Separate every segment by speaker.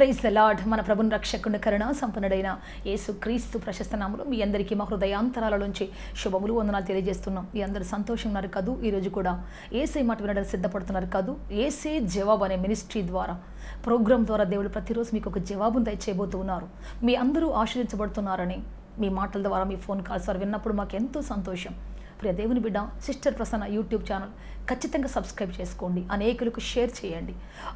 Speaker 1: Praise the lord. మన ప్రభుని రక్షకుని కరుణ సంపన్నుడైన యేసు క్రీస్తు ప్రశస్త నామములో మీ అందరికీ మా హృదయాంతరాల నుంచి శుభములు వందనాలు తెలియజేస్తున్నాం. మీ అందరూ సంతోషం ఉన్నారు కదూ. ఈరోజు కూడా ఏసై మాట వినడానికి సిద్ధపడుతున్నారు కదూ. ఏసే జవాబు అనే మినిస్ట్రీ ద్వారా ప్రోగ్రాం ద్వారా దేవుడు ప్రతిరోజు మీకు ఒక జవాబును దయచేయబోతూ ఉన్నారు. మీ అందరూ ఆశీర్వదించబడుతున్నారని మీ మాటల ద్వారా మీ ఫోన్ కాల్స్ ద్వారా విన్నప్పుడు మాకు ఎంతో సంతోషం. ప్రియ దేవుని బిడ్డ, సిస్టర్ ప్రసన్న యూట్యూబ్ ఛానల్ ఖచ్చితంగా సబ్స్క్రైబ్ చేసుకోండి. అనేకులకు షేర్ చేయండి,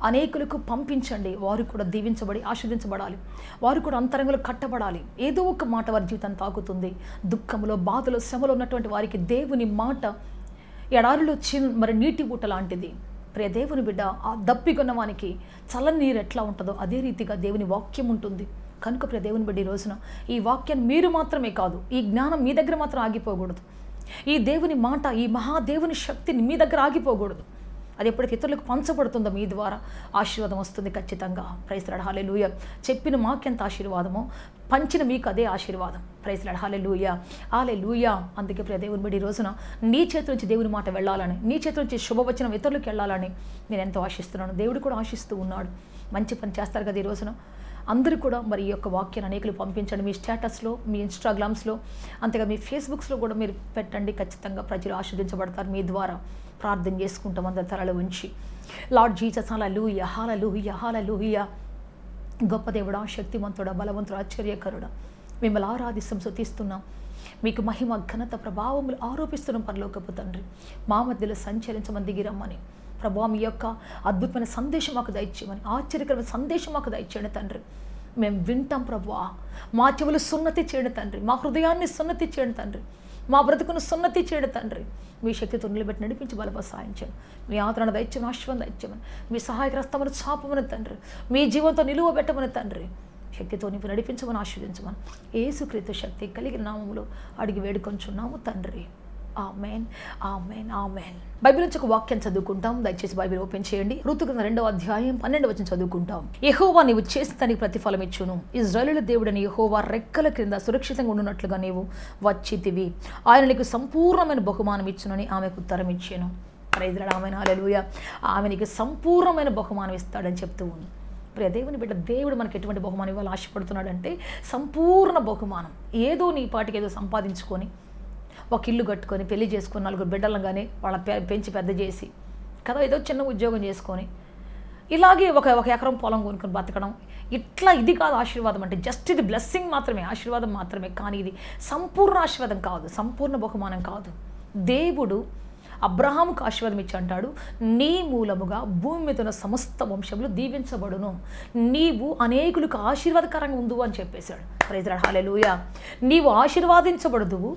Speaker 1: అనేకులకు పంపించండి. వారు కూడా దీవించబడి ఆశీర్వదించబడాలి, వారు కూడా అంతరంగంలో కట్టబడాలి. ఏదో ఒక మాట వారి జీవితాన్ని తాకుతుంది. దుఃఖంలో, బాధలో, శ్రమలో ఉన్నటువంటి వారికి దేవుని మాట ఎడారిలో మరి నీటి ఊట లాంటిది. ప్రియ దేవుని బిడ్డ, ఆ దప్పికొన్న వానికి చల్లని నీరు ఎట్లా ఉంటుందో అదే రీతిగా దేవుని వాక్యం ఉంటుంది. కనుక ప్రియ దేవుని బిడ్డ, ఈ రోజున ఈ వాక్యాన్ని మీరు మాత్రమే కాదు, ఈ జ్ఞానం మీ దగ్గర మాత్రం ఆగిపోకూడదు. ఈ దేవుని మాట, ఈ మహాదేవుని శక్తిని మీ దగ్గర ఆగిపోకూడదు. అది ఎప్పటికీ ఇతరులకు పంచబడుతుందో మీ ద్వారా ఆశీర్వాదం వస్తుంది ఖచ్చితంగా. ప్రైజ్ లార్డ్, హల్లెలూయా. చెప్పిన మాకెంత ఆశీర్వాదమో పంచిన మీకు అదే ఆశీర్వాదం. ప్రైజ్ లార్డ్, హల్లెలూయా, హల్లెలూయా. అందుకే ప్రియ దేవుని బిడ్డ, ఈ రోజున నీ చేతి నుంచి దేవుని మాట వెళ్ళాలని, నీ చేతి నుంచి శుభవచనం ఇతరులకు వెళ్ళాలని నేను ఎంతో ఆశిస్తున్నాను. దేవుడు కూడా ఆశిస్తూ ఉన్నాడు. మంచి పని చేస్తారు కదా ఈ రోజున. అందరూ కూడా మరి ఈ యొక్క వాక్యాన్ని అనేకులు పంపించండి. మీ స్టేటస్లో, మీ ఇన్స్టాగ్రామ్స్లో, అంతేగా మీ ఫేస్బుక్స్లో కూడా మీరు పెట్టండి. ఖచ్చితంగా ప్రజలు ఆశీర్వదించబడతారు. మీ ద్వారా ప్రార్థన చేసుకుంటాం అందరి తలలో ఉంచి. లార్డ్ జీసస్, హల్లెలూయా, హల్లెలూయా, హల్లెలూయా. గొప్ప దేవుడా, శక్తిమంతుడా, బలవంతుడా, ఆశ్చర్యకరుడా, మిమ్మల్ని ఆరాధిస్తాం, స్తుతిస్తున్నాం. మీకు మహిమ, ఘనత, ప్రభావములు ఆరోపిస్తున్నాం పరలోకపు తండ్రి. మా మధ్యలో సంచరించమని దిగిరమ్మని ప్రభా, మీ యొక్క అద్భుతమైన సందేశం మాకు దయచేయమని, ఆశ్చర్యకరమైన సందేశం మాకు దయచేయండి తండ్రి. మేము వింటాం ప్రభువా. మా చెవులు సున్నతి చేయండి తండ్రి, మా హృదయాన్ని సున్నతి చేయండి తండ్రి, మా బ్రతుకును సున్నతి చేయండి తండ్రి. మీ శక్తితో నిలబెట్టి నడిపించి బలప సాయం చేయండి. మీ ఆదరణ దయచేయమని, ఆశ్రమం దయచేయమని, మీ సహాయకరస్తమని చాపమని తండ్రి, మీ జీవంతో నిలువబెట్టమని తండ్రి, శక్తితో నింపి నడిపించమని, ఆశీర్వదించమని యేసుక్రీస్తు శక్తి కలిగిన నామములో అడిగి వేడుకొంచున్నాము తండ్రి. ఆమేన్, ఆమేన్, ఆమేన్. బైబిల్ నుంచి ఒక వాక్యం చదువుకుంటాం. దయచేసి బైబిల్ ఓపెన్ చేయండి. ఋతు గ్రంథం 2వ అధ్యాయం 12వ వచనం చదువుకుంటాం. యెహోవా నీవు చేసిన దానికి ప్రతిఫలం ఇచ్చును. ఇశ్రాయేలు దేవుడని యెహోవా రెక్కల క్రింద సురక్షితంగా ఉండునట్లుగా నీవు వచ్చితివి. ఆయన నీకు సంపూర్ణమైన బహుమానం ఇచ్చునని ఆమెకు ఉత్తరం ఇచ్చాను. ప్రైజ్ లార్డ్, ఆమేన్, హల్లెలూయా. ఆమె నీకు సంపూర్ణమైన బహుమానం ఇస్తాడని చెప్తూ ఉంది. ప్రియ దేవుని బిడ్డ, దేవుడు మనకి ఎటువంటి బహుమానం ఇవ్వాలి ఆశపడుతున్నాడంటే సంపూర్ణ బహుమానం. ఏదో నీ పాటికి ఏదో సంపాదించుకొని, ఒక ఇల్లు కట్టుకొని, పెళ్లి చేసుకొని, 4 బిడ్డలను కానీ వాళ్ళ పెంచి పెద్ద చేసి కదా, ఏదో చిన్న ఉద్యోగం చేసుకొని ఇలాగే ఒక ఎకరం పొలం కొనుక్కొని బతకడం, ఇట్లా ఇది కాదు ఆశీర్వాదం అంటే. జస్ట్ ఇది బ్లెస్సింగ్ మాత్రమే, ఆశీర్వాదం మాత్రమే. కానీ ఇది సంపూర్ణ ఆశీర్వాదం కాదు, సంపూర్ణ బహుమానం కాదు. దేవుడు అబ్రహాముకు ఆశీర్వాదం ఇచ్చి అంటాడు, నీ మూలముగా భూమి మీద ఉన్న సమస్త వంశములు దీవించబడును, నీవు అనేకులకు ఆశీర్వాదకరంగా ఉండు అని చెప్పేశాడు. ప్రైజ్ లార్డ్, హల్లెలూయా. నీవు ఆశీర్వాదించబడుదువు,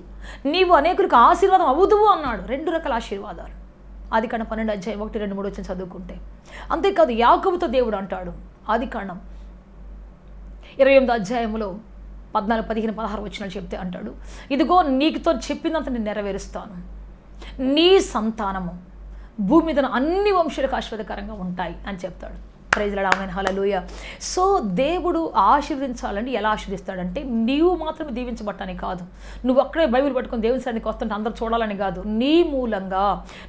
Speaker 1: నీవు అనేకులకు ఆశీర్వాదం అవుదువు అన్నాడు. 2 రకాల ఆశీర్వాదాలు. ఆదికాండం 12 అధ్యాయం 1, 2, 3 వచ్చి చదువుకుంటే. అంతేకాదు యాకోబుతో దేవుడు అంటాడు, ఆదికాండం 28వ అధ్యాయంలో 14, 15, 16 వచనాలు చెప్తే అంటాడు, ఇదిగో నీకుతో చెప్పినంత నేను నెరవేరుస్తాను, నీ సంతానము భూమి మీద అన్ని వంశాలకు ఆశీర్వాదకరంగా ఉంటాయి అని చెప్తాడు. ప్రైజ్ లార్డ్, ఆమేన్, హల్లెలూయా. సో దేవుడు ఆశీర్వదించాలంటే ఎలా ఆశీర్దిస్తాడంటే, నీవు మాత్రమే దీవించబట్టానికి కాదు, నువ్వు అక్కడే బైబిల్ పట్టుకొని దేవుని సన్నిధికి వస్తుంటే అందరూ చూడాలని కాదు, నీ మూలంగా,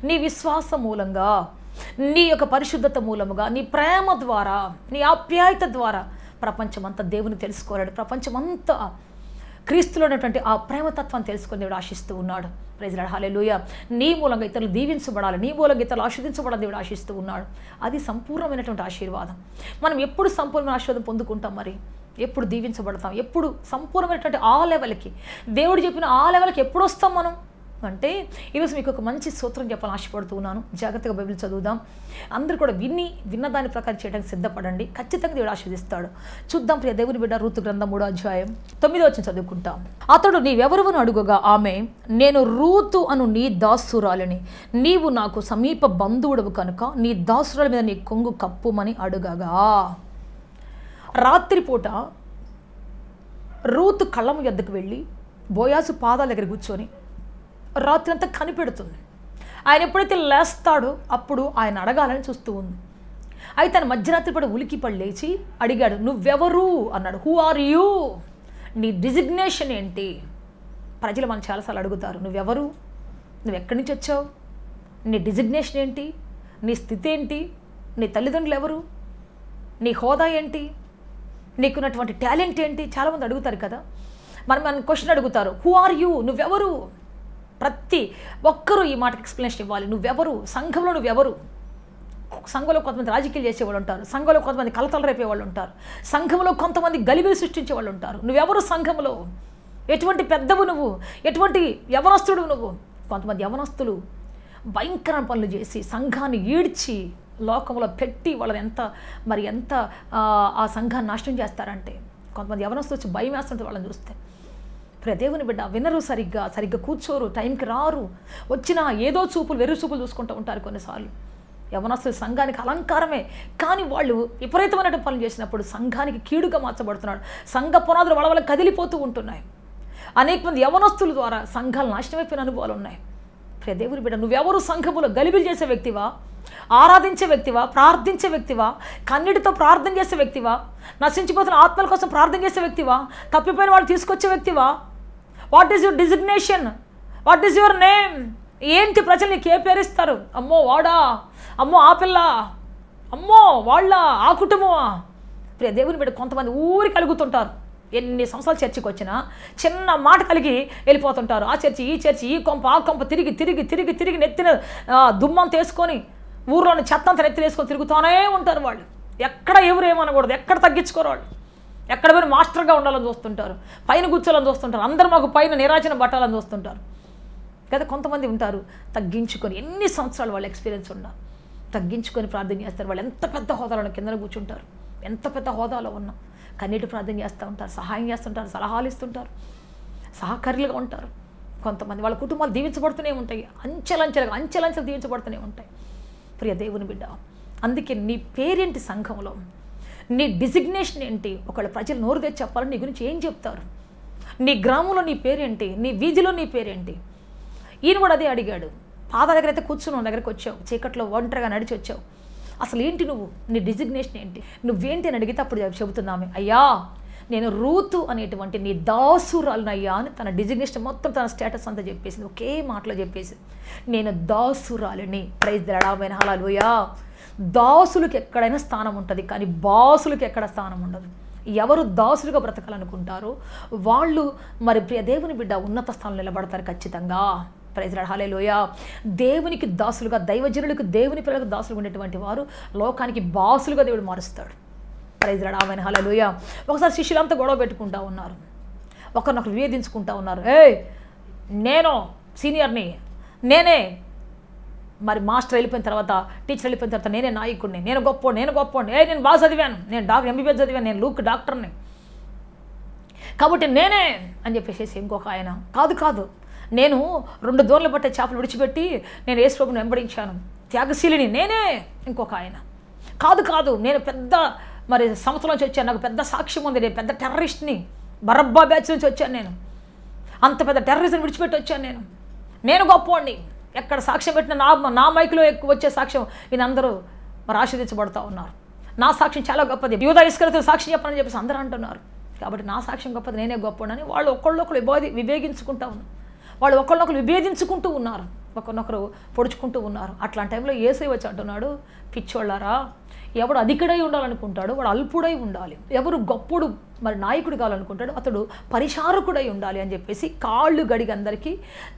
Speaker 1: నీ విశ్వాసం మూలంగా, నీ యొక్క పరిశుద్ధత మూలముగా, నీ ప్రేమ ద్వారా, నీ ఆప్యాయత ద్వారా ప్రపంచమంతా దేవుని తెలుసుకోవాలని, ప్రపంచమంతా క్రీస్తులో ఉన్నటువంటి ఆ ప్రేమతత్వాన్ని తెలుసుకొని దేవుడు ఆశిస్తూ ఉన్నాడు. ప్రైజ్ లార్డ్, హల్లెలూయా. నీ మూలంగా ఇతరులు దీవించబడాలి, నీ మూలంగా ఇతరులు ఆశీర్వదించబడాలని దేవుడు ఆశిస్తూ ఉన్నాడు. అది సంపూర్ణమైనటువంటి ఆశీర్వాదం. మనం ఎప్పుడు సంపూర్ణమైన ఆశీర్వాదం పొందుకుంటాం? మరి ఎప్పుడు దీవించబడతాం? ఎప్పుడు సంపూర్ణమైనటువంటి ఆ లెవెల్కి, దేవుడు చెప్పిన ఆ లెవెల్కి ఎప్పుడు వస్తాం మనం అంటే, ఈరోజు మీకు ఒక మంచి సూత్రం చెప్పాలని ఆశపడుతూ ఉన్నాను. జాగ్రత్తగా బైబిల్ చదువుదాం. అందరూ కూడా విన్న దాని ప్రకారం చేయడానికి సిద్ధపడండి. ఖచ్చితంగా దేవుడు ఆశీర్వదిస్తాడు. చూద్దాం. ప్రియ దేవుని బిడ్డ, ఋతు గ్రంథం 3వ అధ్యాయం 9వ వచనం చదువుకుంటాం. అతడు నీవెవరువని అడుగగా ఆమె, నేను రూతు అను నీ దాసురాలిని, నీవు నాకు సమీప బంధువుడవు కనుక నీ దాసురాల మీద నీ కొంగు కప్పుమని అడుగగా. రాత్రిపూట రూతు కళ్ళము యొద్దకు వెళ్ళి బోయాజు పాదాల దగ్గర కూర్చొని రాత్రి అంతా కనిపెడుతుంది. ఆయన ఎప్పుడైతే లేస్తాడో అప్పుడు ఆయన అడగాలని చూస్తూ ఉంది. అయితే ఆయన మధ్యరాత్రి పూట ఉలికిపడి లేచి అడిగాడు, నువ్వెవరు అన్నాడు. Who are you? నీ డిజిగ్నేషన్ ఏంటి? ప్రజలు మనం చాలాసార్లు అడుగుతారు, నువ్వెవరు, నువ్వు ఎక్కడి నుంచి వచ్చావు, నీ డిజిగ్నేషన్ ఏంటి, నీ స్థితి ఏంటి, నీ తల్లిదండ్రులు ఎవరు, నీ హోదా ఏంటి, నీకున్నటువంటి టాలెంట్ ఏంటి? చాలామంది అడుగుతారు కదా. మన క్వశ్చన్ అడుగుతారు, హూ ఆర్ యూ, నువ్వెవరు? ప్రతి ఒక్కరూ ఈ మాటకి ఎక్స్ప్లెనేషన్ ఇవ్వాలి. నువ్వెవరు? సంఘంలో నువ్వెవరు? సంఘంలో కొంతమంది రాజకీయాలు చేసేవాళ్ళు ఉంటారు, సంఘంలో కొంతమంది కలతలు రేపేవాళ్ళు ఉంటారు, సంఘంలో కొంతమంది గలిబిలి సృష్టించే వాళ్ళు ఉంటారు. నువ్వెవరు సంఘంలో? ఎటువంటి పెద్దవు నువ్వు? ఎటువంటి యవనస్తుడు నువ్వు? కొంతమంది యవనస్తులు భయంకర పనులు చేసి సంఘాన్ని ఈడ్చి లోకంలో పెట్టి వాళ్ళని ఎంత ఆ సంఘాన్ని నాశనం చేస్తారంటే, కొంతమంది యవనస్తులు వచ్చి భయం వేస్తుంటే వాళ్ళని చూస్తే. దేవుని బిడ్డ వినరు, సరిగ్గా కూర్చోరు, టైంకి రారు, వచ్చినా ఏదో చూపులు వెర్రి చూపులు చూసుకుంటూ ఉంటారు. కొన్నిసార్లు యవనస్తులు సంఘానికి అలంకారమే, కానీ వాళ్ళు విపరీతమైన పనులు చేసినప్పుడు సంఘానికి కీడుగా మార్చబడుతున్నాడు. సంఘ పునాదులు వడవల కదిలిపోతూ ఉంటున్నాయి. అనేక మంది యవనస్తుల ద్వారా సంఘాలు నాశనమైపోయిన అనుభవాలు ఉన్నాయి. దేవుని బిడ్డ, నువ్వెవరు? సంఘములో గలిబిలి చేసే వ్యక్తివా? ఆరాధించే వ్యక్తివా? ప్రార్థించే వ్యక్తివా? కన్నీటితో ప్రార్థన చేసే వ్యక్తివా? నశించిపోతున్న ఆత్మల కోసం ప్రార్థన చేసే వ్యక్తివా? తప్పిపోయిన వాళ్ళు తీసుకొచ్చే వ్యక్తివా? What is your designation? What is your name? ఏంటి ప్రజలు నీకు ఏ పేరిస్తారు? అమ్మో వాడా, అమ్మో ఆ పిల్ల, అమ్మో వాళ్ళ, ఆ కుటుంబమా? దేవుని బిడ్డ, కొంతమంది ఊరికి కలుగుతుంటారు. ఎన్ని సంవత్సరాలు చర్చికి వచ్చినా చిన్న మాట కలిగి వెళ్ళిపోతుంటారు. ఆ చర్చి, ఈ చర్చి, ఈ కొంప, ఆ కొంప తిరిగి తిరిగి తిరిగి తిరిగి నెత్తిన దుమ్మంత వేసుకొని, ఊర్లోని చెత్తంత నెత్తిన వేసుకొని తిరుగుతూనే ఉంటారు. వాళ్ళు ఎక్కడ ఎవరు ఏమనకూడదు, ఎక్కడ తగ్గించుకోరు. వాళ్ళు ఎక్కడ పోయిన మాస్టర్గా ఉండాలని చూస్తుంటారు, పైన కూర్చోాలని చూస్తుంటారు, అందరూ మాకు పైన నిరాజన పట్టాలని చూస్తుంటారు కదా. కొంతమంది ఉంటారు తగ్గించుకొని, ఎన్ని సంవత్సరాలు వాళ్ళ ఎక్స్పీరియన్స్ ఉన్నా తగ్గించుకొని ప్రార్థన చేస్తారు. వాళ్ళు ఎంత పెద్ద హోదాలో కింద కూర్చుంటారు, ఎంత పెద్ద హోదాలో ఉన్నా కన్నీటి ప్రార్థన చేస్తూ ఉంటారు, సహాయం చేస్తుంటారు, సలహాలు ఇస్తుంటారు, సహకారులుగా ఉంటారు. కొంతమంది వాళ్ళ కుటుంబాలు దీవించబడుతూనే ఉంటాయి, అంచెలంచెలు దీవించబడుతూనే ఉంటాయి. ప్రియ దేవుని బిడ్డ, అందుకే నీ పేరేంటి? సంఘంలో నీ డిజిగ్నేషన్ ఏంటి? ఒకవేళ ప్రజలు నోరు తెచ్చి చెప్పాలని నీ గురించి ఏం చెప్తారు? నీ గ్రామంలో నీ పేరేంటి? నీ వీధిలో నీ పేరేంటి? ఈయన కూడా అదే అడిగాడు. పాద దగ్గర అయితే కూర్చుని దగ్గరికి వచ్చావు, చీకట్లో ఒంటరిగా నడిచి వచ్చావు, అసలు ఏంటి నువ్వు? నీ డిజిగ్నేషన్ ఏంటి? నువ్వేంటి అని అడిగితే అప్పుడు చెబుతున్నామే, అయ్యా నేను రూతు అనేటువంటి నీ దాసురాలనయ్యా అని తన డిజిగ్నేషన్ మొత్తం, తన స్టేటస్ అంతా చెప్పేసింది. ఒకే మాటలో చెప్పేసి, నేను దాసురాలిని. ప్రైజ్ ది లార్డ్, హల్లెలూయా. దాసులకు ఎక్కడైనా స్థానం ఉంటుంది, కానీ బాసులకు ఎక్కడ స్థానం ఉండదు. ఎవరు దాసులుగా బ్రతకాలనుకుంటారో వాళ్ళు మరి ప్రియ దేవుని బిడ్డ ఉన్నత స్థానంలో నిలబడతారు ఖచ్చితంగా. ప్రైజ్ ది లార్డ్, హల్లెలూయా. దేవునికి దాసులుగా, దైవజనులకు, దేవుని పిల్లలకు దాసులుగా ఉండేటువంటి వారు లోకానికి బాసులుగా దేవుడు మారుస్తాడు. ప్రైజ్ ది లార్డ్, హల్లెలూయా. ఒకసారి శిష్యులంతా గొడవ పెట్టుకుంటూ ఉన్నారు, ఒకరినొకరు వివేదించుకుంటూ ఉన్నారు. నేను సీనియర్ని, నేనే మరి మాస్టర్ వెళ్ళిపోయిన తర్వాత, టీచర్ వెళ్ళిపోయిన తర్వాత నేనే నాయకుడిని, నేను గొప్పోండి, నేను బాగా చదివాను, నేను ఎంబీబీఎస్ చదివాను, నేను లూక్ డాక్టర్ని, కాబట్టి నేనే అని చెప్పేసి ఇంకొక ఆయన, కాదు నేను 2 దూరలు పట్టే చేపలు విడిచిపెట్టి నేను యేసు ప్రభువుని వెంబడించాను, త్యాగశీలిని నేనే. ఇంకొక ఆయన, కాదు నేను పెద్ద మరి సంవత్సరం నుంచి వచ్చాను, నాకు పెద్ద సాక్ష్యం ఉంది, నేను పెద్ద టెర్రరిస్ట్ని, బరబ్బా బ్యాచ్ నుంచి వచ్చాను, నేను అంత పెద్ద టెర్రరిజం విడిచిపెట్టి వచ్చాను, నేను గొప్పవాడిని. ఎక్కడ సాక్ష్యం పెట్టిన నా మైకులో ఎక్కువ వచ్చే సాక్ష్యం వీళ్ళందరూ మరి ఆశీర్వదించబడుతూ ఉన్నారు. నా సాక్ష్యం చాలా గొప్పది, యూదా ఇస్కరియోతు సాక్ష్యం చెప్పాలని చెప్పేసి అందరూ అంటున్నారు. కాబట్టి నా సాక్ష్యం గొప్పది, నేనే గొప్పవాడిని. వాళ్ళు ఒకళ్ళొకరు విభేదించుకుంటూ ఉన్నారు, వాళ్ళు ఒకళ్ళొకరు విభేదించుకుంటూ ఉన్నారు, ఒకరినొకరు పొడుచుకుంటూ ఉన్నారు. అట్లాంటి టైంలో యేసయ్య వచ్చి అంటున్నాడు, పిచ్చోళ్ళారా, ఎవడు అధికుడై ఉండాలనుకుంటాడు వాడు అల్పుడై ఉండాలి, ఎవరు గొప్పడు మరి నాయకుడు కావాలనుకుంటాడు అతడు పరిచారకుడై ఉండాలి అని చెప్పేసి కాళ్ళు గడిగి అందరికీ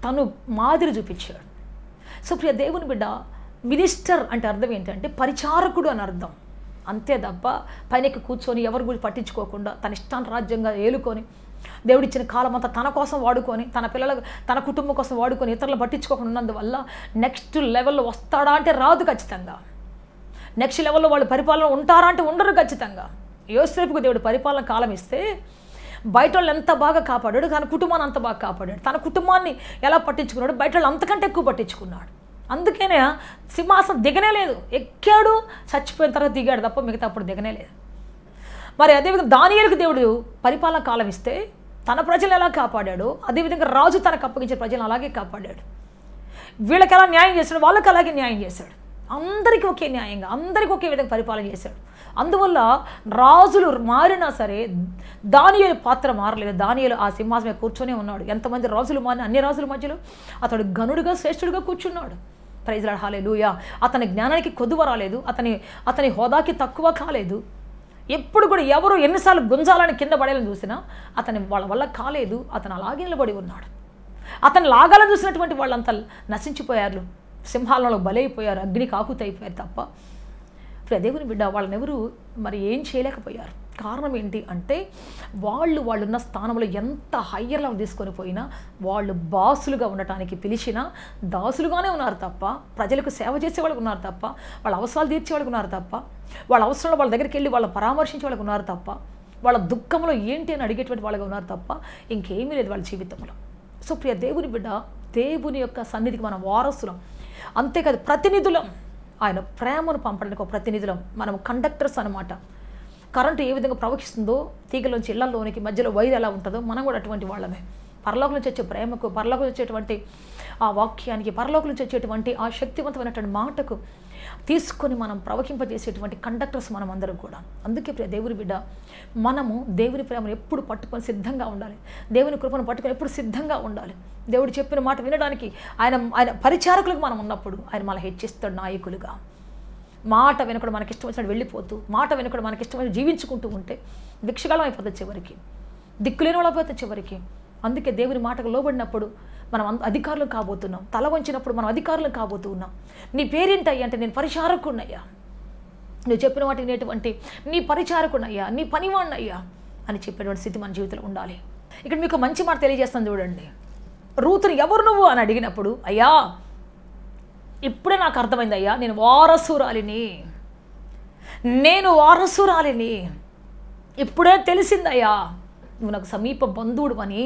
Speaker 1: తను మాదిరి చూపించాడు. సో ప్రియ దేవుని బిడ్డ, మినిస్టర్ అంటే అర్థం ఏంటంటే పరిచారకుడు అని అర్థం, అంతే తప్ప పైనకి కూర్చొని ఎవరి గురించి పట్టించుకోకుండా తన ఇష్టాన్ని రాజ్యంగా ఏలుకొని దేవుడిచ్చిన కాలం అంతా తన కోసం వాడుకొని, తన పిల్లలకు, తన కుటుంబం కోసం వాడుకొని ఇతరులు పట్టించుకోకుండా ఉన్నందువల్ల నెక్స్ట్ లెవెల్లో వస్తాడా అంటే రాదు ఖచ్చితంగా. నెక్స్ట్ లెవెల్లో వాళ్ళు పరిపాలన ఉంటారా అంటే ఉండరు ఖచ్చితంగా. యోసేపుకు దేవుడు పరిపాలన కాలం ఇస్తే బయట వాళ్ళు ఎంత బాగా కాపాడాడు, తన కుటుంబాన్ని అంత బాగా కాపాడాడు, తన కుటుంబాన్ని ఎలా పట్టించుకున్నాడు, బయట వాళ్ళు అంతకంటే ఎక్కువ పట్టించుకున్నాడు. అందుకనే సింహాసనం దిగనే లేదు, ఎక్కాడు, చచ్చిపోయిన తర్వాత దిగాడు తప్ప మిగతా అప్పుడు దిగనే లేదు. మరి అదేవిధంగా దానియేలుకు దేవుడు పరిపాలన కాలం ఇస్తే తన ప్రజలను ఎలా కాపాడాడు, అదేవిధంగా రాజు తనకు అప్పగించిన ప్రజలను అలాగే కాపాడాడు. వీళ్ళకి ఎలా న్యాయం చేశాడు, వాళ్ళకి అలాగే న్యాయం చేశాడు. అందరికీ ఒకే న్యాయంగా, అందరికీ ఒకే విధంగా పరిపాలన చేశాడు. అందువల్ల రాజులు మారినా సరే దానియేలు పాత్ర మారలేదు. దానియేలు ఆ సింహాసనం కూర్చొనే ఉన్నాడు. ఎంతమంది రాజులు మారిన అన్ని రాజుల మధ్యలో అతడు గనుడుగా, శ్రేష్ఠుడిగా కూర్చున్నాడు. ప్రైజ్ లార్డ్, హల్లెలూయా. అతని జ్ఞానానికి కొదువ రాలేదు, అతని హోదాకి తక్కువ కాలేదు. ఎప్పుడు కూడా ఎవరు ఎన్నిసార్లు గుంజాలని కింద పడేయాలని చూసినా అతని వాళ్ళ వల్ల కాలేదు. అతను అలాగే నిలబడి ఉన్నాడు. అతను లాగాలని చూసినటువంటి వాళ్ళంతా నశించిపోయారు, సింహాలలో బలైపోయారు, అగ్నికి ఆకుతైపోయారు తప్ప దేవుని బిడ్డ వాళ్ళని ఎవరు మరి ఏం చేయలేకపోయారు. కారణం ఏంటి అంటే వాళ్ళున్న స్థానంలో ఎంత హయ్యర్ లెవెల్ తీసుకొని పోయినా వాళ్ళు బాసులుగా ఉండటానికి పిలిచినా దాసులుగానే ఉన్నారు తప్ప, ప్రజలకు సేవ చేసే వాళ్ళకు ఉన్నారు తప్ప, వాళ్ళ అవసరాలు తీర్చే వాళ్ళకు ఉన్నారు తప్ప, వాళ్ళ అవసరంలో వాళ్ళ దగ్గరికి వెళ్ళి వాళ్ళ పరామర్శించే వాళ్ళకు ఉన్నారు తప్ప, వాళ్ళ దుఃఖంలో ఏంటి అని అడిగేటువంటి వాళ్ళగా ఉన్నారు తప్ప ఇంకేమీ లేదు వాళ్ళ జీవితంలో. సో ప్రియ దేవుని బిడ్డ, దేవుని యొక్క సన్నిధికి మనం వారసులం, అంతేకాదు ప్రతినిధులం. ఆయన ప్రేమను పంపడానికి ఒక ప్రతినిధులం. మనం కండక్టర్స్ అనమాట. కరెంటు ఏ విధంగా ప్రవహిస్తుందో తీగలోంచి ఇళ్లలోనికి మధ్యలో వైర్ ఎలా ఉంటుందో మనం కూడా అటువంటి వాళ్ళమే. పరలోకం నుంచి వచ్చే ప్రేమకు, పరలోకం నుంచి వచ్చేటువంటి ఆ వాక్యానికి, పరలోకం నుంచి వచ్చేటువంటి ఆ శక్తివంతమైనటువంటి మాటకు తీసుకొని మనం ప్రవహింపజేసేటువంటి కండక్టర్స్ మనం అందరం కూడా. అందుకే ప్రియ దేవుని బిడ్డ, మనము దేవుని ప్రేమను ఎప్పుడు పట్టుకొని సిద్ధంగా ఉండాలి. దేవుని కృపను పట్టుకొని ఎప్పుడు సిద్ధంగా ఉండాలి. దేవుడు చెప్పిన మాట వినడానికి ఆయన పరిచారకులకు మనం ఉన్నప్పుడు ఆయన మనల్ని హెచ్చిస్తాడు నాయకులుగా. మాట వెనుకడు మనకి ఇష్టం వచ్చినట్టు వెళ్ళిపోతూ, మాట వెనుకడు మనకి ఇష్టం వచ్చి జీవించుకుంటూ ఉంటే భిక్షగాళం అయిపోతుంది చివరికి, దిక్కులేని వాళ్ళు అయిపోతుంది చివరికి. అందుకే దేవుని మాటకు లోబడినప్పుడు మనం అధికారులు కాబోతున్నాం. తల వంచినప్పుడు మనం అధికారులు కాబోతున్నాం. నీ పేరేంటయ్యా అంటే నేను పరిచారకున్నయ్యా, నువ్వు చెప్పిన వాటి వినేటువంటి నీ పరిచారకున్నయ్యా, నీ పనివాణ్ణయ్యా అని చెప్పేటువంటి స్థితి మన జీవితంలో ఉండాలి. ఇక్కడ మీకు మంచి మాట తెలియజేస్తాను చూడండి. రూతుని ఎవరు నువ్వు అని అడిగినప్పుడు, అయ్యా ఇప్పుడే నాకు అర్థమైంది అయ్యా, నేను వారసురాలిని, ఇప్పుడే తెలిసిందయ్యా నువ్వు నాకు సమీప బంధువుడు అని,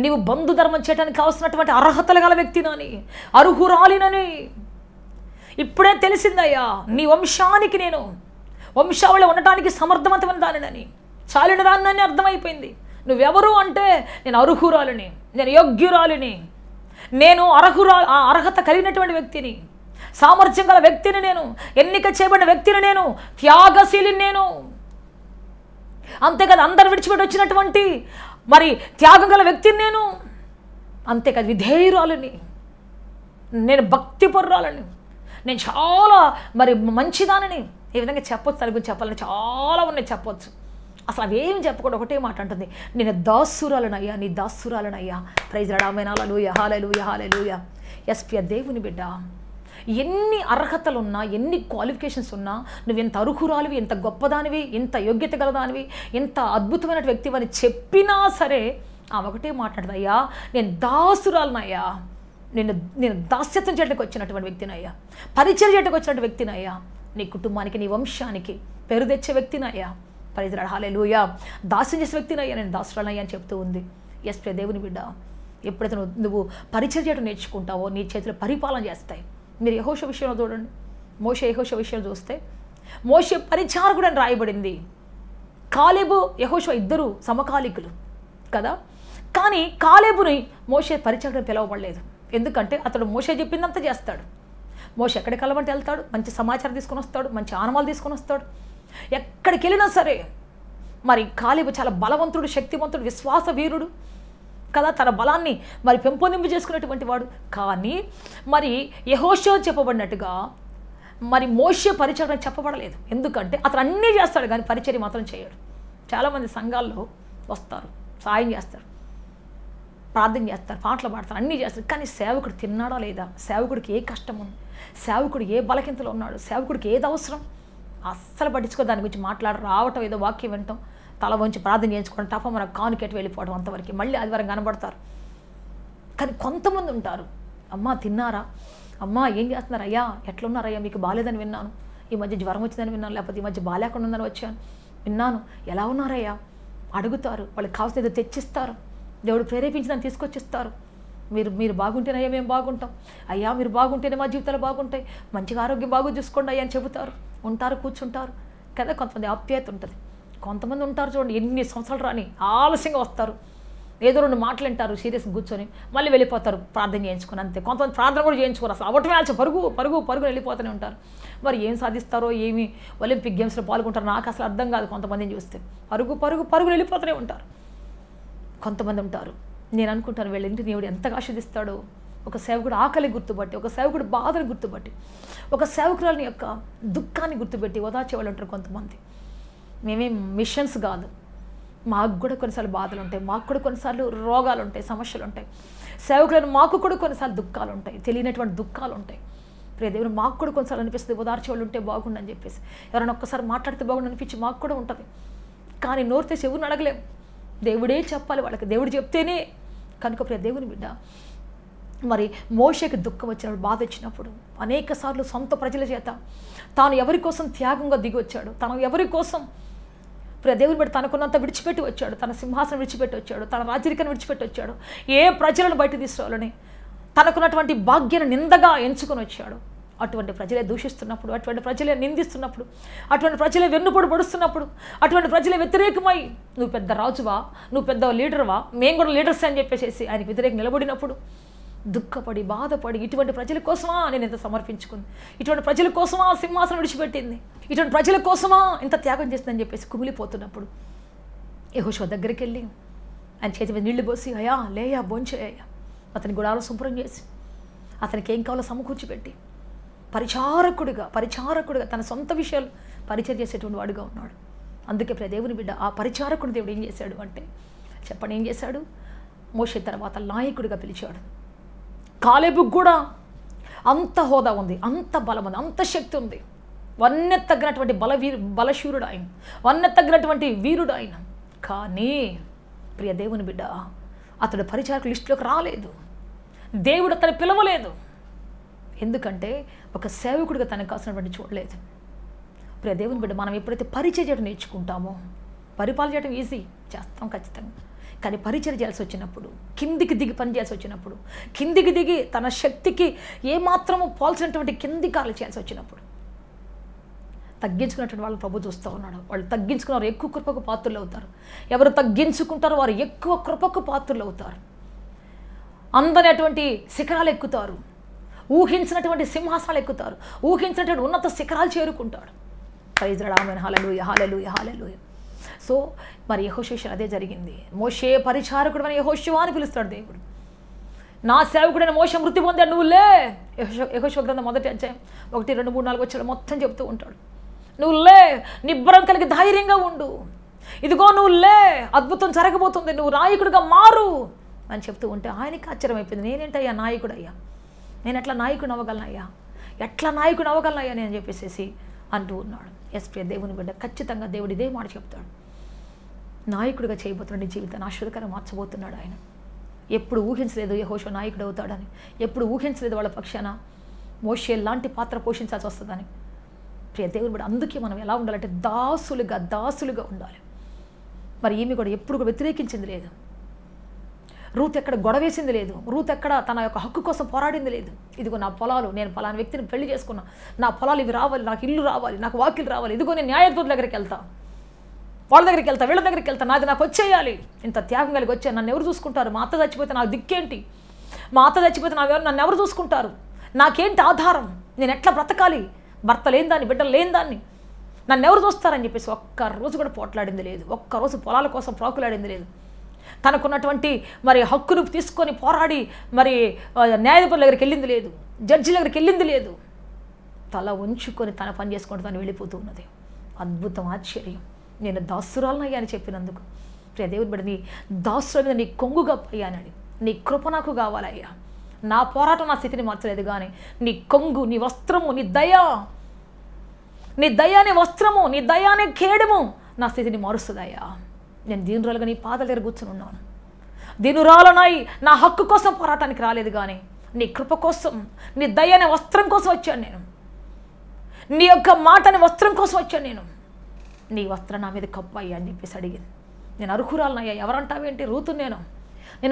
Speaker 1: నీవు బంధు ధర్మం చేయడానికి కావాల్సినటువంటి అర్హతలు గల వ్యక్తినని, అర్హురాలినని ఇప్పుడే తెలిసిందయ్యా. నీ వంశానికి నేను వంశావళి ఉండటానికి సమర్థవంతమైన దానినని, చాలిన దానిని అర్థమైపోయింది. నువ్వెవరు అంటే నేను అర్హురాలిని, నేను యోగ్యురాలిని, నేను అర్హత కలిగినటువంటి వ్యక్తిని, సామర్థ్యం గల వ్యక్తిని నేను, ఎన్నిక చేయబడిన వ్యక్తిని నేను, త్యాగశీలిని నేను. అంతేకాదు అందరు విడిచిపెట్టి వచ్చినటువంటి మరి త్యాగం గల వ్యక్తిని నేను. అంతేకాదు విధేయురాలని, నేను భక్తిపరురాలని, నేను చాలా మరి మంచిదానని. ఈ విధంగా చెప్పొచ్చు. దాని గురించి చెప్పాలని చాలా ఉన్నాయి చెప్పొచ్చు. అసలు అవేం చెప్పకుండా ఒకటే మాట అంటుంది, నేను దాసురాలనయ్యా, నీ దాసురాలనయ్యా. ప్రైజ్ రాడమైన హల్లెలూయా, హల్లెలూయా, హల్లెలూయా. ఎస్పీ దేవుని బిడ్డ, ఎన్ని అర్హతలు ఉన్నా, ఎన్ని క్వాలిఫికేషన్స్ ఉన్నా, నువ్వు ఎంత అర్హురాలివి, ఎంత గొప్పదానివి, ఎంత యోగ్యత గలదానివి, ఎంత అద్భుతమైన వ్యక్తివి అని చెప్పినా సరే ఆ ఒకటే మాట్లాడదు, అయ్యా నేను దాసురాలనయ్యా, నేను దాస్యత్వం చేయడానికి వచ్చినటువంటి వ్యక్తినయ్యా, పరిచయం చేయడానికి వచ్చినటువంటి వ్యక్తినయ్యా, నీ కుటుంబానికి నీ వంశానికి పేరు తెచ్చే వ్యక్తినయ్యా. ప్రైజ్ లార్డ్, హల్లెలూయా. దాస్యం చేసే వ్యక్తినయ్యా, నేను దాసురాలనయ్యా అని చెప్తూ ఉంది. ఎస్ ప్రియ దేవుని బిడ్డ, ఎప్పుడైతే నువ్వు పరిచయం చేయడం నేర్చుకుంటావో నీ చేతిలో పరిపాలన చేస్తాయి. మీరు యెహోషువ విషయంలో చూడండి, మోషే యెహోషువ విషయంలో చూస్తే మోషే పరిచారకుడు అని రాయబడింది. కాలేబు యెహోషువ ఇద్దరు సమకాలికులు కదా, కానీ కాలేబుని మోషే పరిచారకుడు పిలవబడలేదు. ఎందుకంటే అతడు మోషే చెప్పిందంతా చేస్తాడు. మోషే ఎక్కడికి వెళ్ళమంటే వెళ్తాడు, మంచి సమాచారం తీసుకొని వస్తాడు, మంచి ఆనవాలు తీసుకొని వస్తాడు. ఎక్కడికి వెళ్ళినా సరే మరి కాలేబు చాలా బలవంతుడు, శక్తివంతుడు, విశ్వాస వీరుడు కదా, తన బలాన్ని మరి పెంపొందింపు చేసుకునేటువంటి వాడు. కానీ మరి యెహోషువ చెప్పబడినట్టుగా మరి మోషే పరిచర్య చెప్పబడలేదు. ఎందుకంటే అతను అన్నీ చేస్తాడు కానీ పరిచర్య మాత్రం చేయడు. చాలామంది సంఘాల్లో వస్తారు, సాయం చేస్తారు, ప్రార్థన చేస్తారు, పాటలు పాడతారు, అన్నీ చేస్తారు. కానీ సేవకుడు తిన్నాడా లేదా, సేవకుడికి ఏ కష్టం ఉంది, సేవకుడు ఏ బలకింతలో ఉన్నాడు, సేవకుడికి ఏది అవసరం అస్సలు పట్టించుకో. దాని గురించి రావటం, ఏదో వాక్యం వినటం, తల వంచి ప్రార్థన చేయించుకోవడం, టఫ మన కానుకెట్టి వెళ్ళిపోవడం, అంతవరకు మళ్ళీ ఆదివారం కనబడతారు. కానీ కొంతమంది ఉంటారు, అమ్మా తిన్నారా, అమ్మా ఏం చేస్తున్నారు, అయ్యా ఎట్లున్నారయ్యా, మీకు బాగాలేదని విన్నాను, ఈ మధ్య జ్వరం వచ్చిందని విన్నాను, లేకపోతే ఈ మధ్య బాగాలేకుండా ఉందని వచ్చాను విన్నాను, ఎలా ఉన్నారయ్యా అడుగుతారు. వాళ్ళకి కావాల్సిన తెచ్చిస్తారు, దేవుడు ప్రేరేపించిందని తీసుకొచ్చిస్తారు. మీరు బాగుంటేనయ్యా మేము బాగుంటాం, అయ్యా మీరు బాగుంటేనే మా జీవితాలు బాగుంటాయి, మంచిగా ఆరోగ్యం బాగు చూసుకోండి అయ్యా అని చెబుతారు. ఉంటారు, కూర్చుంటారు కదా. కొంతమంది ఆప్యాయత ఉంటుంది. కొంతమంది ఉంటారు చూడండి, ఎన్ని సంవత్సరాలు రాని ఆలస్యంగా వస్తారు, ఏదో రెండు మాటలు వింటారు, సీరియస్గా కూర్చొని మళ్ళీ వెళ్ళిపోతారు ప్రార్థన చేయించుకొని, అంతే. కొంతమంది ప్రార్థన కూడా చేయించుకోరు, అసలు అవటమే ఆల్చి పరుగు వెళ్ళిపోతూనే ఉంటారు. మరి ఏం సాధిస్తారో, ఏమి ఒలింపిక్ గేమ్స్లో పాల్గొంటారో నాకు అసలు అర్థం కాదు. కొంతమందిని చూస్తే పరుగు వెళ్ళిపోతూనే ఉంటారు. కొంతమంది ఉంటారు, నేను అనుకుంటాను వీళ్ళ ఇంటిని దేవుడు ఎంతగా ఆశీర్దిస్తాడో. ఒక సేవకుడు ఆకలి గుర్తుపట్టి, ఒక సేవకుడు బాధను గుర్తుపట్టి, ఒక సేవకురాలని యొక్క దుఃఖాన్ని గుర్తుపెట్టి ఓదార్చేవాళ్ళు ఉంటారు కొంతమంది. మేమేం మిషన్స్ కాదు. మాకు కూడా కొన్నిసార్లు బాధలు ఉంటాయి, మాకు కూడా కొన్నిసార్లు రోగాలు ఉంటాయి, సమస్యలు ఉంటాయి. సేవకులను మాకు కూడా కొన్నిసార్లు దుఃఖాలు ఉంటాయి, తెలియనటువంటి దుఃఖాలు ఉంటాయి. ప్రియ దేవుడు, మాకు కూడా కొన్నిసార్లు అనిపిస్తుంది ఓదార్చే వాళ్ళు ఉంటే బాగుండని చెప్పేసి, ఎవరైనా ఒక్కసారి మాట్లాడితే బాగుండు అనిపించి మాకు కూడా ఉంటుంది. కానీ నోరు తెసి ఎవరిని అడగలేము, దేవుడే చెప్పాలి వాళ్ళకి, దేవుడు చెప్తేనే. కనుక ప్రియ దేవుని బిడ్డ, మరి మోషేకి దుఃఖం వచ్చినప్పుడు, బాధ వచ్చినప్పుడు అనేక సార్లు సొంత ప్రజల చేత తాను ఎవరి కోసం త్యాగంగా దిగి వచ్చాడు, తను ఎవరి కోసం ప్రియ దేవుని బిడ్డ తనకున్నంత విడిచిపెట్టి వచ్చాడు, తన సింహాసనం విడిచిపెట్టి వచ్చాడు, తన రాజరికాన్ని విడిచిపెట్టి వచ్చాడు, ఏ ప్రజలను బయట తీసుకురావాలని తనకున్నటువంటి భాగ్యాన్ని నిందగా ఎంచుకొని వచ్చాడు. అటువంటి ప్రజలే దూషిస్తున్నప్పుడు, అటువంటి ప్రజలే నిందిస్తున్నప్పుడు, అటువంటి ప్రజలే వెన్నుపోటు పడుస్తున్నప్పుడు, అటువంటి ప్రజలే వ్యతిరేకమై నువ్వు పెద్ద రాజువా, నువ్వు పెద్ద లీడర్వా, మేము కూడా లీడర్స్ అని చెప్పేసి ఆయనకు వ్యతిరేకంగా నిలబడినప్పుడు దుఃఖపడి బాధపడి, ఇటువంటి ప్రజల కోసమా నేను ఇంత సమర్పించుకుంది, ఇటువంటి ప్రజల కోసమా సింహాసనం విడిచిపెట్టింది, ఇటువంటి ప్రజల కోసమా ఇంత త్యాగం చేస్తుందని చెప్పేసి కుమిలిపోతున్నప్పుడు యెహోషువ దగ్గరికి వెళ్ళి ఆయన చేతి మీద నీళ్లు పోసి, అయ్యా లేయా భోంచేయ్యా, అతని గుడాలు శుభ్రం చేసి అతనికి ఏం కావాలో సమకూర్చిపెట్టి పరిచారకుడిగా తన సొంత విషయాలు పరిచయం చేసేటువంటి వాడుగా ఉన్నాడు. అందుకే ప్రియ దేవుని బిడ్డ, ఆ పరిచారకుడు దేవుడు ఏం చేశాడు అంటే, చెప్పండి ఏం చేశాడు? మోషే తర్వాత నాయకుడిగా పిలిచాడు. కాలేబుకు కూడా అంత హోదా ఉంది, అంత బలం ఉంది, అంత శక్తి ఉంది. వన్నె తగ్గినటువంటి బలశూరుడు ఆయన, వన్నె తగ్గినటువంటి వీరుడు ఆయన. కానీ ప్రియ దేవుని బిడ్డ, అతడు పరిచారకుల లిస్టులోకి రాలేదు. దేవుడు అతను పిలవలేదు. ఎందుకంటే ఒక సేవకుడిగా తనకు కాసినటువంటి చూడలేదు. ప్రియ దేవుని బిడ్డ, మనం ఎప్పుడైతే పరిచయం చేయడం నేర్చుకుంటామో, పరిపాలన చేయడం ఈజీ, చేస్తాం ఖచ్చితంగా. కానీ పరిచయం చేయాల్సి వచ్చినప్పుడు, కిందికి దిగి పని చేయాల్సి వచ్చినప్పుడు, కిందికి దిగి తన శక్తికి ఏమాత్రము పోల్చినటువంటి కింది కార్లు చేయాల్సి వచ్చినప్పుడు తగ్గించుకున్నటువంటి వాళ్ళు ప్రభు చూస్తూ ఉన్నాడు. వాళ్ళు తగ్గించుకున్నారు ఎక్కువ కృపకు పాత్రలు అవుతారు. ఎవరు తగ్గించుకుంటారో వారు ఎక్కువ కృపకు పాత్రలు అవుతారు. అందనటువంటి శిఖరాలు ఎక్కుతారు, ఊహించినటువంటి సింహాసనాలు ఎక్కుతారు, ఊహించినటువంటి ఉన్నత శిఖరాలు చేరుకుంటాడు. Praise the lord, hallelujah hallelujah hallelujah. So మరి యెహోషువ అదే జరిగింది. మోషే పరిచారకుడు అని యెహోషువ అని పిలుస్తాడు దేవుడు. నా సేవకుడైన మోషే మృతి పొందాడు, నువ్వు లే. యెహోషువ గ్రంథం 1 అధ్యాయం 1, 2, 3, 4 వచ్చాడు మొత్తం చెప్తూ ఉంటాడు. నువ్వు లే, నిబ్బరం కలిగి ధైర్యంగా ఉండు, ఇదిగో నువ్వు లే, అద్భుతం జరగబోతుంది, నువ్వు నాయకుడిగా మారు అని చెప్తూ ఉంటే ఆయనకి ఆశ్చర్యం అయిపోయింది. నేనేంటయ్యా నాయకుడయ్యా, నేను ఎట్లా నాయకుడు అవ్వగలనయ్యా, ఎట్లా నాయకుడు అవ్వగలనయ్యా నేను చెప్పేసి అంటూ ఉన్నాడు. ఎస్ ప్రియ దేవుని బిడ్డ, ఖచ్చితంగా దేవుడు ఇదే మాట చెప్తాడు. నాయకుడిగా చేయబోతున్నాడు, నీ జీవితాన్ని ఆశీర్వాదకరంగా మార్చబోతున్నాడు ఆయన. ఎప్పుడు ఊహించలేదు యెహోషువ నాయకుడు అవుతాడని, ఎప్పుడు ఊహించలేదు వాళ్ళ పక్షాన మోషే లాంటి పాత్ర పోషించాల్సి వస్తుందని. ప్రియ దేవుని బిడ్డ, అందుకే మనం ఎలా ఉండాలంటే దాసులుగా ఉండాలి. మరి ఈమె కూడా ఎప్పుడు కూడా వ్యతిరేకించింది లేదు, రూత్ ఎక్కడ గొడవేసింది లేదు, రూత్ ఎక్కడ తన యొక్క హక్కు కోసం పోరాడింది లేదు. ఇదిగో నా పొలాలు, నేను ఫలానా వ్యక్తిని పెళ్లి చేసుకున్నా, నా పొలాలు ఇవి రావాలి, నాకు ఇల్లు రావాలి, నాకు వాకిలు రావాలి, ఇదిగో నేను న్యాయాధిపతుల దగ్గరికి వెళ్తా, వాళ్ళ దగ్గరికి వెళ్తా, వీళ్ళ దగ్గరికి వెళ్తా, నాది నాకు వచ్చేయాలి, ఇంత త్యాగం కలిగి వచ్చాను, నన్ను ఎవరు చూసుకుంటారు, మా అత్త చచ్చిపోతే నాకు దిక్కేంటి, మా అత్త చచ్చిపోతే నన్ను ఎవరు చూసుకుంటారు, నాకేంటి ఆధారం, నేను ఎట్లా బ్రతకాలి, భర్త లేని దాన్ని, బిడ్డలు లేని దాన్ని, నన్ను ఎవరు చూస్తారని చెప్పేసి ఒక్కరోజు కూడా పోట్లాడింది లేదు, ఒక్కరోజు పొలాల కోసం ప్రాకులాడింది లేదు. తనకున్నటువంటి మరి హక్కును తీసుకొని పోరాడి మరి న్యాయాధిపతుల దగ్గరికి వెళ్ళింది లేదు, జడ్జి దగ్గరికి వెళ్ళింది లేదు. తల ఉంచుకొని తన పని చేసుకుంటూ తను వెళ్ళిపోతూ ఉన్నది. అద్భుతం, ఆశ్చర్యం. నేను దాసురాలనయ్యా అని చెప్పినందుకు ప్రియ దేవుని బిడ్డ, నీ దాసుల మీద నీ కొంగుగా పోయానని, నీ కృప నాకు కావాలయ్యా. నా పోరాటం నా స్థితిని మార్చలేదు, కానీ నీ కొంగు, నీ వస్త్రము, నీ దయ, నీ దయానే వస్త్రము, నీ దయానే ఖేడము నా స్థితిని మారుస్తుందయ్యా. నేను దీనురాలుగా నీ పాదాల దగ్గర కూర్చొని ఉన్నాను. దీనురాలనై నా హక్కు కోసం పోరాటానికి రాలేదు, కానీ నీ కృప కోసం, నీ దయ అనే వస్త్రం కోసం వచ్చాను నేను, నీ యొక్క మాట అనే వస్త్రం కోసం వచ్చాను నేను. నీ వస్త్రం నా మీద కప్పు అయ్యా అని చెప్పేసి అడిగింది. నేను అర్హురాలనయ్యా, ఎవరంటావేంటి, రూతు నేను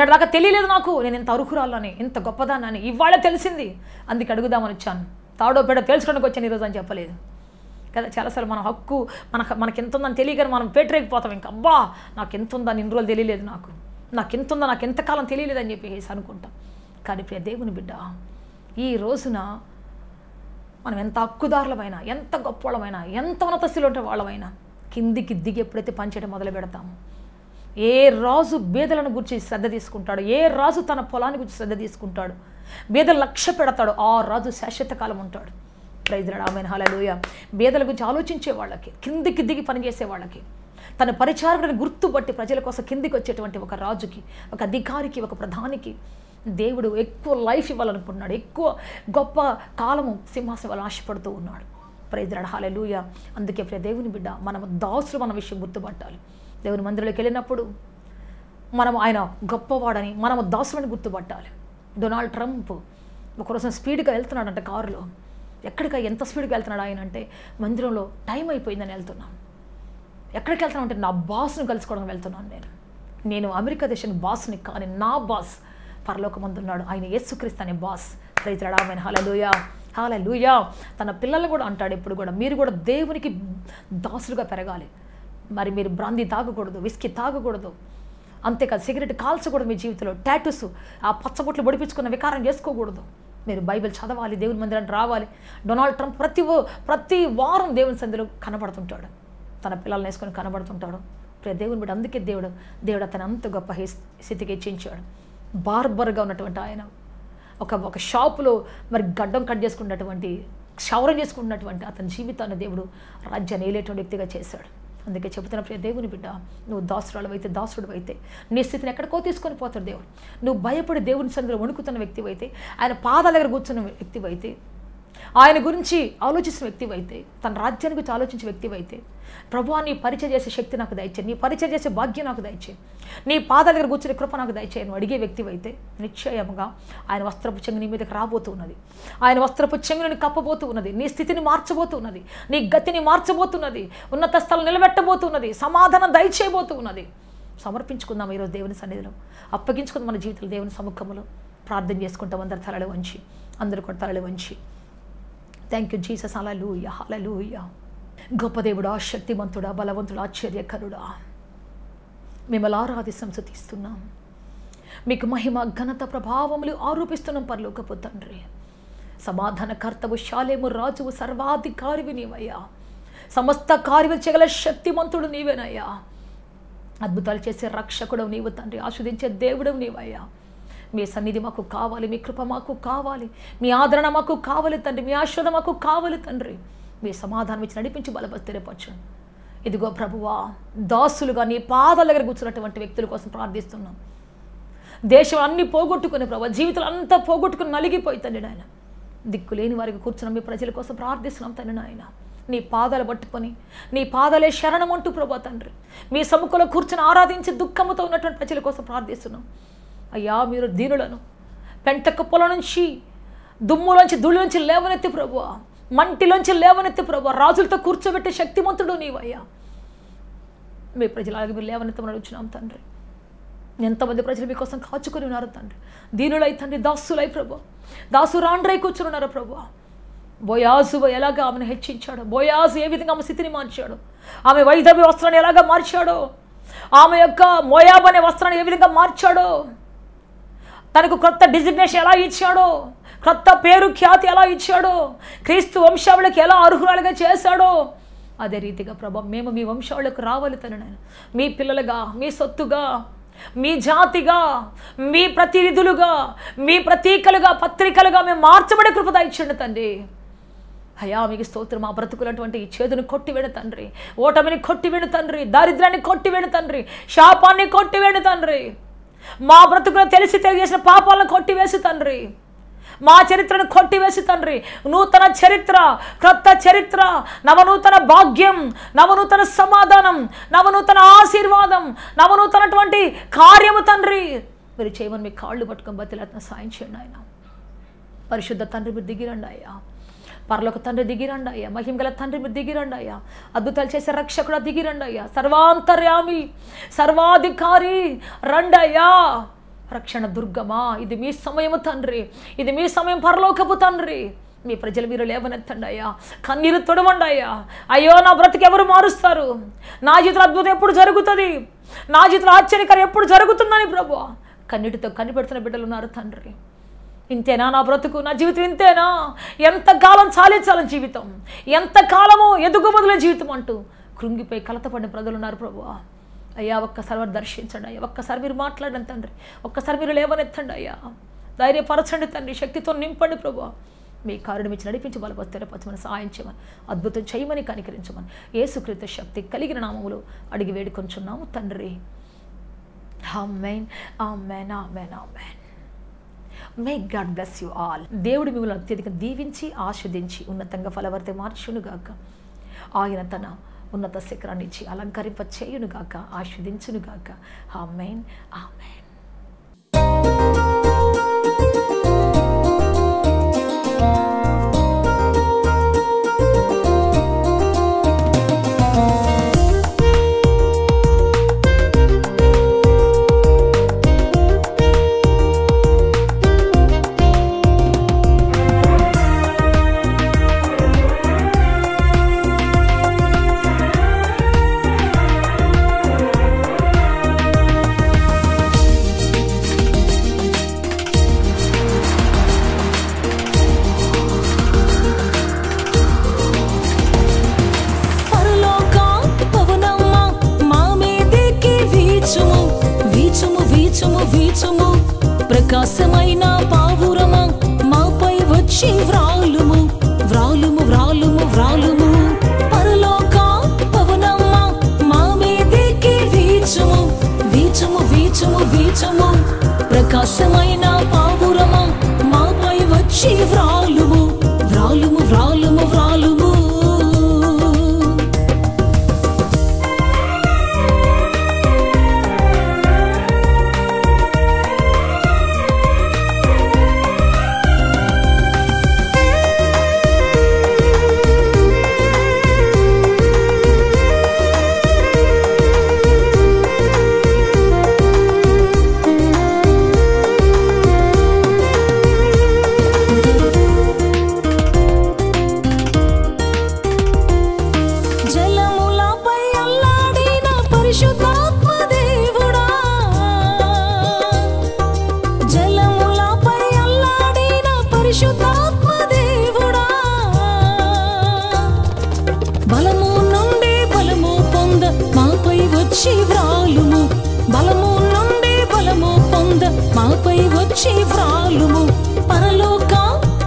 Speaker 1: అట్లాగా తెలియలేదు నాకు, నేను ఇంత అర్హురాలని, ఇంత గొప్పదాన్ని ఇవాళ తెలిసింది, అందుకే అడుగుదామని వచ్చాను, తాడో పేడో తెలుసుకోవడానికి వచ్చాను ఈరోజు అని చెప్పలేదు కదా. చాలాసార్లు మన హక్కు మనకి ఎంత ఉందని తెలియగానే మనం పేటరేగిపోతాం. ఇంకా అబ్బా నాకు ఎంత ఉందని ఇన్ని రోజులు తెలియలేదు, నాకు ఎంత ఉందో, నాకు ఎంతకాలం తెలియలేదు అని చెప్పేసి అనుకుంటాం. కానీ ప్రియ దేవుని బిడ్డ, ఈ రోజున మనం ఎంత హక్కుదారులమైనా, ఎంత గొప్పవాళ్ళమైనా, ఎంత ఉన్నత స్థితిలో ఉంటే వాళ్ళమైనా కిందికి దిగి ఎప్పుడైతే పనిచేయడం మొదలు పెడతామో, ఏ రాజు బీదలను గురించి శ్రద్ధ తీసుకుంటాడు, ఏ రాజు తన పొలాన్ని గురించి శ్రద్ధ తీసుకుంటాడు, బీదలు లక్ష్య పెడతాడు, ఆ రాజు శాశ్వత కాలం ఉంటాడు. ప్రైజ్ లార్డ్, ఆమేన్, హల్లెలూయా. పేదల గురించి ఆలోచించే వాళ్ళకి, కిందికి దిగి పనిచేసే వాళ్ళకి, తన పరిచారకుడిని గుర్తుపట్టి ప్రజల కోసం కిందికి వచ్చేటువంటి ఒక రాజుకి, ఒక అధికారికి, ఒక ప్రధానికి దేవుడు ఎక్కువ లైఫ్ ఇవ్వాలనుకుంటున్నాడు. ఎక్కువ గొప్ప కాలము సింహాసనం ఇవ్వాలని ఆశపడుతూ ఉన్నాడు. ప్రైజ్ లార్డ్, హల్లెలూయా. అందుకే ప్రియ దేవుని బిడ్డ, మనం దాసులు మన విషయం గుర్తుపట్టాలి. దేవుని మందిరంలోకి వెళ్ళినప్పుడు మనం ఆయన గొప్పవాడని, మనము దాసులని గుర్తుపట్టాలి. డొనాల్డ్ ట్రంప్ ఒకరోజు స్పీడ్గా వెళ్తున్నాడంట కారులో. ఎక్కడికి ఎంత స్పీడ్గా వెళ్తున్నాడు ఆయన అంటే, మందిరంలో టైం అయిపోయిందని వెళ్తున్నాను. ఎక్కడికి వెళ్తున్నాను అంటే, నా బాస్ను కలుసుకోవడానికి వెళ్తున్నాను. నేను అమెరికా దేశానికి బాస్ని కానీ నా బాస్ పరలోకమందు ఉన్నాడు. ఆయన యేసుక్రీస్తు అనే బాస్. ప్రైజ్ లార్డ్, ఆమేన్, హల్లెలూయా, హల్లెలూయా. తన పిల్లలు కూడా అంటాడు ఎప్పుడు కూడా, మీరు కూడా దేవునికి దాసులుగా పెరగాలి. మరి మీరు బ్రాందీ తాగకూడదు, విస్కీ తాగకూడదు, అంతేకాదు సిగరెట్ కాల్చకూడదు. మీ జీవితంలో టాటూస్, ఆ పచ్చబొట్లు పొడిపించుకున్న వికారం చేసుకోకూడదు. మీరు బైబిల్ చదవాలి, దేవుని మందిరానికి రావాలి. డొనాల్డ్ ట్రంప్ ప్రతి వారం దేవుని సంధిలో కనబడుతుంటాడు, తన పిల్లల్ని వేసుకొని కనబడుతుంటాడు. దేవుని బిడ్డ, అందుకే దేవుడు అతను అంత గొప్ప స్థితికి హెచ్చించాడు. బార్బర్గా ఉన్నటువంటి ఆయన ఒక షాపులో మరి గడ్డం కట్ చేసుకున్నటువంటి, క్షౌరం చేసుకున్నటువంటి అతని జీవితాన్ని దేవుడు రాజ్యాన్ని ఏలేటువంటి వ్యక్తిగా చేశాడు. అందుకే చెబుతున్న ప్రియ దేవుని బిడ్డ, నువ్వు దాసురాలు అయితే, దాసుడు అయితే నీ స్థితిని ఎక్కడికో తీసుకొని పోతాడు దేవుడు. నువ్వు భయపడి దేవుని సన్నిధిలో వణుకుతున్న వ్యక్తి అయితే, ఆయన పాదాల దగ్గర కూర్చున్న వ్యక్తి అయితే, ఆయన గురించి ఆలోచిస్తున్న వ్యక్తి అయితే, తన రాజ్యాన్ని గురించి ఆలోచించే వ్యక్తి అయితే, ప్రభువా నీ పరిచయం చేసే శక్తి నాకు దయచే, నీ పరిచయం చేసే భాగ్యం నాకు దయచే, నీ పాదాల దగ్గర కూర్చునే కృప నాకు దయచే నువ్వు అడిగే వ్యక్తి అయితే, నిశ్చయముగా ఆయన వస్త్రపు చెంగు నీ మీదకి రాబోతూ ఉన్నది. ఆయన వస్త్రపు చెంగుని కప్పబోతూ ఉన్నది. నీ స్థితిని మార్చబోతున్నది, నీ గతిని మార్చబోతున్నది, ఉన్నత స్థలం నిలబెట్టబోతున్నది, సమాధానం దయచేయబోతూ ఉన్నది. సమర్పించుకుందాం ఈరోజు దేవుని సన్నిధిలో, అప్పగించుకుందాం మన జీవితంలో దేవుని సముఖంలో. ప్రార్థన చేసుకుంటాం అందరు తలలు వంచి, అందరూ కూడా తలలు వంచి. థ్యాంక్ యూ జీసస్, హల్లెలూయా, హల్లెలూయా. గొప్ప దేవుడా, శక్తిమంతుడా, బలవంతుడా, ఆశ్చర్యకరుడా, మిమ్మల్ని ఆరాధిస్తాం, స్తుతిస్తున్నాం. మీకు మహిమ, ఘనత, ప్రభావములు ఆరోపిస్తున్నాం పరలోకపు తండ్రి. సమాధానకర్తవు, శాలేము రాజువు, సర్వాధికారివి నీవయ్యా. సమస్త కార్యములు చేయగల శక్తిమంతుడు నీవేనయ్యా. అద్భుతాలు చేసే రక్షకుడు నీవు తండ్రి, ఆస్వాదించే దేవుడు నీవయ్యా. మీ సన్నిధి మాకు కావాలి, మీ కృప మాకు కావాలి, మీ ఆదరణ మాకు కావాలి తండ్రి, మీ ఆశీర్వాదం మాకు కావాలి తండ్రి. మీ సమాధానం ఇచ్చి నడిపించి బలపరిపరచండి. ఇదిగో ప్రభువా, దాసులుగా నీ పాదాల దగ్గర కూర్చున్నటువంటి వ్యక్తుల కోసం ప్రార్థిస్తున్నాం. దేశం అన్ని పోగొట్టుకుని ప్రభావ, జీవితాలు అంతా పోగొట్టుకుని నలిగిపోయి తండ్రి నాయన, దిక్కులేని వారికి కూర్చున్న మీ ప్రజల కోసం ప్రార్థిస్తున్నాం తండ్రి నాయన. నీ పాదాలు పట్టుకొని, నీ పాదాలే శరణం అంటూ ప్రభా తండ్రి, మీ సముఖంలో కూర్చొని ఆరాధించి దుఃఖముతో ఉన్నటువంటి ప్రజల కోసం ప్రార్థిస్తున్నాం. అయ్యా, మీరు దీనులను పెంట కుప్పల నుంచి, దుమ్ములోంచి, ధూళి నుంచి లేవనెత్తి ప్రభువా, మంటిలోంచి లేవనెత్తి ప్రభువా, రాజులతో కూర్చోబెట్టే శక్తిమంతుడు నీవయ్యా. మీ ప్రజలాగా మీరు లేవనెత్తమని అడుగుతున్నాం తండ్రి. ఎంతమంది ప్రజలు మీకోసం కాచుకొని ఉన్నారు తండ్రి. దీనులై తండ్రి, దాసులై ప్రభు, దాసు రాండ్రై కూర్చొని ఉన్నారు ప్రభు. బోయాజు ఎలాగా ఆమెను హెచ్చించాడు, బోయాజు ఏ విధంగా ఆమె స్థితిని మార్చాడు, ఆమె వైధవ్య వస్త్రాన్ని ఎలాగా మార్చాడో, ఆమె యొక్క మోయాబ్ అనే వస్త్రాన్ని ఏ విధంగా మార్చాడో, తనకు కొత్త డిజిగ్నేషన్ ఎలా ఇచ్చాడో, కొత్త పేరు ఖ్యాతి ఎలా ఇచ్చాడో, క్రీస్తు వంశావళికి ఎలా అర్హురాలుగా చేశాడో, అదే రీతిగా ప్రభా మేము మీ వంశావళికి రావాలి తండ్రి. మీ పిల్లలుగా, మీ సొత్తుగా, మీ జాతిగా, మీ ప్రతినిధులుగా, మీ ప్రతీకలుగా, పత్రికలుగా మేము మార్చబడే కృపద ఇచ్చండి తండ్రి. అయ్యా మీకు స్తోత్రం. మా బ్రతుకులటువంటి ఈ చేదును కొట్టివేడు తండ్రి, ఓటమిని కొట్టివేడు తండ్రి, దారిద్ర్యాన్ని కొట్టివేడు తండ్రి, శాపాన్ని కొట్టివేడు తండ్రి, మా బ్రతుకులు తెలిసి తెలియజేసిన పాపాలను కొట్టివేసి తండ్రి, మా చరిత్రను కొట్టివేసి తండ్రి, నూతన చరిత్ర, క్రొత్త చరిత్ర, నవనూతన భాగ్యం, నవనూతన సమాధానం, నవనూతన ఆశీర్వాదం, నవనూతనటువంటి కార్యము తండ్రి మీరు చేయమని మీ కాళ్ళు పట్టుకొని బతిలాత్మ సాయం చేయండి ఆయన. పరిశుద్ధ తండ్రి మీరు దిగిరండి అయ్యా, పరలోక తండ్రి దిగిరండి అయ్యా, మహిమగల తండ్రి మీరు దిగిరండి అయ్యా, అద్భుతాలు చేసే రక్షకుడు దిగిరండి అయ్యా, సర్వాంతర్యామి, సర్వాధికారి రండి అయ్యా. రక్షణ దుర్గమా, ఇది మీ సమయము తండ్రి, ఇది మీ సమయం పరలోకపు తండ్రి. మీ ప్రజలు మీరు లేవనెత్తండి అయ్యా, కన్నీరు తొడవండి అయ్యా. అయ్యో నా బ్రతికి ఎవరు మారుస్తారు, నా జీవితంలో అద్భుతం ఎప్పుడు జరుగుతుంది, నా జీవితంలో ఆశ్చర్యకరం ఎప్పుడు జరుగుతుందని ప్రభు కన్నీటితో కనిపెడుతున్న బిడ్డలు ఉన్నారు తండ్రి. ఇంతేనా నా బ్రతుకు, నా జీవితం ఇంతేనా, ఎంతకాలం చాలించాలని జీవితం, ఎంతకాలము ఎదుగుబదుల జీవితం అంటూ కృంగిపోయి కలతపడిన ప్రజలు ఉన్నారు ప్రభు. అయ్యా ఒక్కసారి వారు దర్శించండి అయ్యా, ఒక్కసారి మీరు మాట్లాడండి తండ్రి, ఒక్కసారి మీరు లేవనెత్తండి అయ్యా, ధైర్యపరచండి తండ్రి, శక్తితో నింపండి ప్రభు. మీ కారుణ్యం ఇచ్చి నడిపించి బలపరిచి స్థిరపరచమని సహాయం చేయమని అద్భుతం చేయమని కనికరించమని యేసుక్రీస్తు శక్తి కలిగిన నామములో అడిగి వేడుకొంచున్నాము తండ్రి. Amen amen amen amen. May God bless you all. దేవుడు మిమ్మల్ని అత్యధికంగా దీవించి ఆస్వాదించి ఉన్నతంగా ఫలవర్తి మార్చునుగాక. ఆయన తన ఉన్నత శిఖరాన్ని ఇచ్చి అలంకరింప చేయునుగాక, ఆస్వాదించునుగాక. ఆమేన్ ఆమేన్.
Speaker 2: ప్రకాశమైన పావురమా మాపై వచ్చి వ్రాలుము వ్రాలుము వ్రాలుము వ్రాలుము. పరలోక పవనమ్మా మా మీదికి వీచుము వీచుము వీచుము వీచుము. ప్రకాశమైన పావురమా మాపై వచ్చి వ్రాలుము వ్రాలుము వ్రాలుము వ్రాలుము. బలము నుండి బలము పొంద మాపై వచ్చి వ్రాలుము బలము నుండి బలము పొంద మాపై వచ్చి వ్రాలుము. పరలోక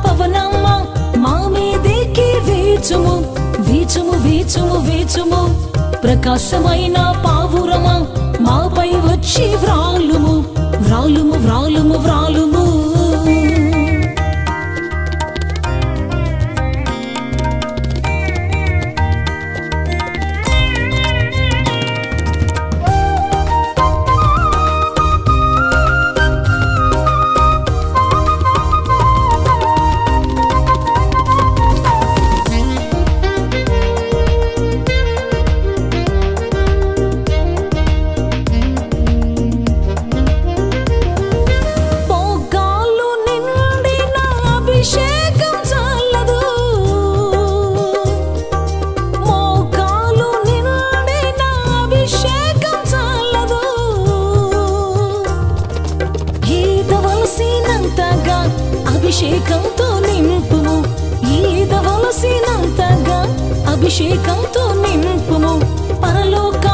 Speaker 2: పవనమ్మ మా మీదికి వీచుము వీచుము వీచుము వీచుము. ప్రకాశమైన పావురమా మాపై వచ్చి వ్రాలుము వ్రాలుము వ్రాలుము వ్రాలుము. అభిషేకంతో నింపుము ఈదవలసినంతగా అభిషేకంతో నింపుము. పరలోక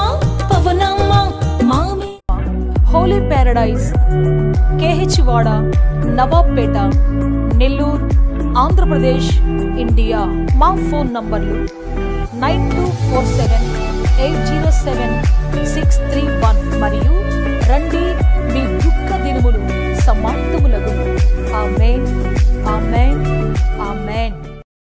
Speaker 2: పవనమ్మ మామి.
Speaker 1: హోలీ ప్యారడైజ్, KH వాడ, నవాబ్పేట, నెల్లూరు, ఆంధ్రప్రదేశ్, ఇండియా. మా ఫోన్ నంబర్లు 9247 807 63